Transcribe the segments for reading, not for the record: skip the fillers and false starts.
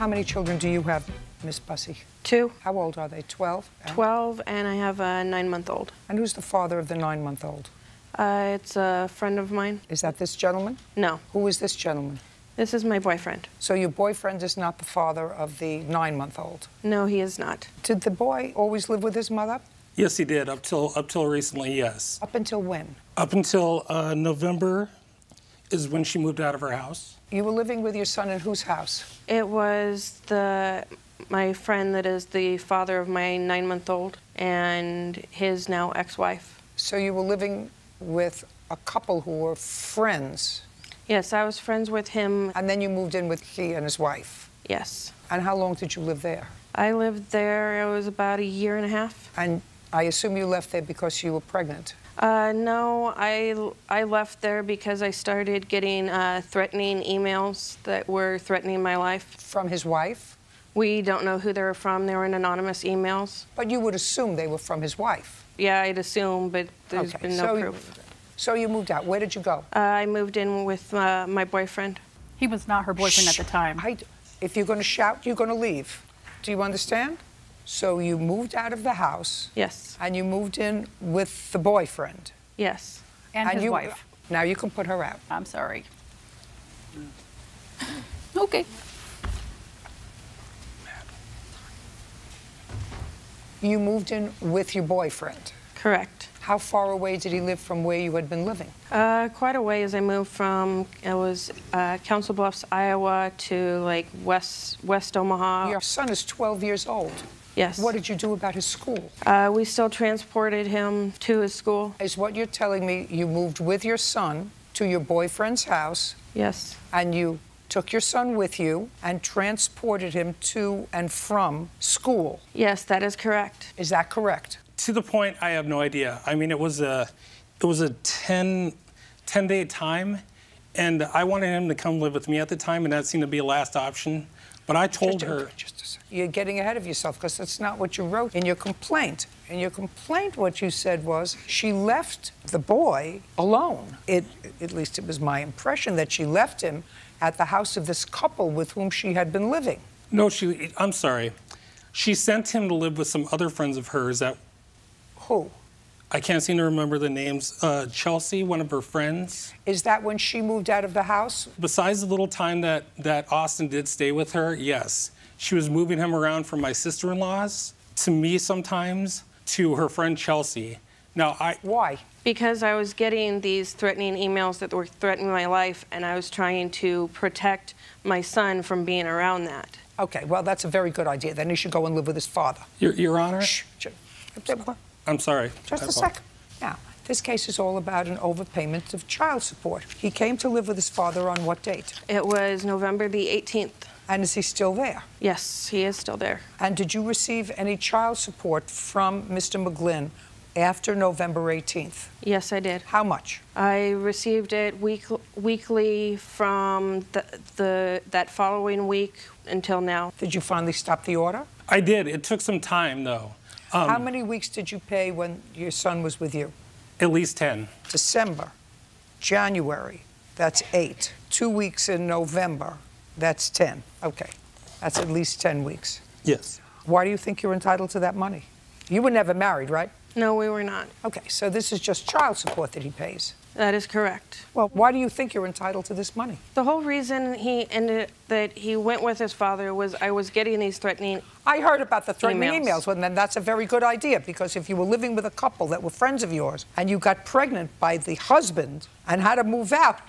How many children do you have, Miss Bussey? 2. How old are they, 12? 12, and I have a 9-month-old. And who's the father of the 9-month-old? It's a friend of mine. Is that this gentleman? No. Who is this gentleman? This is my boyfriend. So your boyfriend is not the father of the 9-month-old? No, he is not. Did the boy always live with his mother? Yes, he did, up till recently, yes. Up until when? Up until November is when she moved out of her house. You were living with your son in whose house? It was my friend that is the father of my 9-month-old and his now ex-wife. So you were living with a couple who were friends? Yes, I was friends with him. And then you moved in with he and his wife? Yes. And how long did you live there? I lived there, it was about 1.5 years. And I assume you left there because you were pregnant? No, I left there because I started getting threatening emails that were threatening my life. From his wife? We don't know who they were from. They were in anonymous emails. But you would assume they were from his wife? Yeah, I'd assume, but there's been no proof. So you moved out. Where did you go? I moved in with my boyfriend. He was not her boyfriend at the time. If you're going to shout, you're going to leave. Do you understand? So you moved out of the house. Yes. And you moved in with the boyfriend. Yes. And his wife. Now you can put her out. I'm sorry. Okay. You moved in with your boyfriend. Correct. How far away did he live from where you had been living? Quite a way as I moved from, it was Council Bluffs, Iowa to like West Omaha. Your son is 12 years old. Yes. What did you do about his school? We still transported him to his school. Is what you're telling me you moved with your son to your boyfriend's house? Yes. And you took your son with you and transported him to and from school? Yes, that is correct. Is that correct? To the point, I have no idea. I mean, it was a 10-day time, and I wanted him to come live with me at the time, and that seemed to be a last option. But I told her... Just a second. You're getting ahead of yourself, because that's not what you wrote in your complaint. In your complaint, what you said was she left the boy alone. At least it was my impression that she left him at the house of this couple with whom she had been living. No, I'm sorry. She sent him to live with some other friends of hers that... Who? I can't seem to remember the names. Chelsea, one of her friends. Is that when she moved out of the house? Besides the little time that Austin did stay with her, yes. She was moving him around from my sister-in-law's to me sometimes to her friend Chelsea. Now, Why? Because I was getting these threatening emails that were threatening my life, and I was trying to protect my son from being around that. Okay, well, that's a very good idea. Then he should go and live with his father. Your Honor? Shh. I'm sorry. Just a second. Now, this case is all about an overpayment of child support. He came to live with his father on what date? It was November the 18th. And is he still there? Yes, he is still there. And did you receive any child support from Mr. McGlynn after November 18th? Yes, I did. How much? I received it weekly from that following week until now. Did you finally stop the order? I did. It took some time, though. How many weeks did you pay when your son was with you? At least 10. December, January, that's 8. 2 weeks in November, that's 10. Okay, that's at least 10 weeks. Yes. Why do you think you're entitled to that money? You were never married, right? No, we were not. Okay, so this is just child support that he pays. That is correct. Well, why do you think you're entitled to this money? The whole reason he went with his father was I was getting these threatening I heard about the threatening emails, and then that's a very good idea, because if you were living with a couple that were friends of yours and you got pregnant by the husband and had to move out,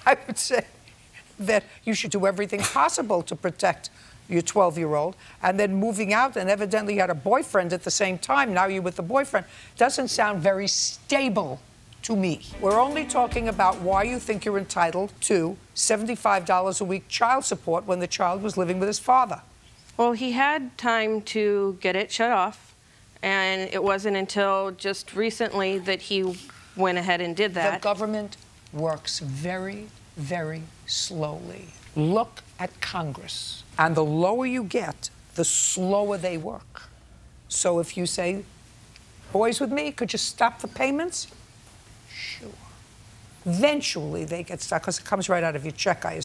I would say that you should do everything possible to protect your 12-year-old, and then moving out, and evidently you had a boyfriend at the same time, now you're with the boyfriend, doesn't sound very stable to me. We're only talking about why you think you're entitled to $75 a week child support when the child was living with his father. Well, he had time to get it shut off, and it wasn't until just recently that he went ahead and did that. The government works very, very slowly. Look at Congress. And the lower you get, the slower they work. So if you say, boys with me, could you stop the payments? Sure. Eventually they get stuck, because it comes right out of your check, I assume.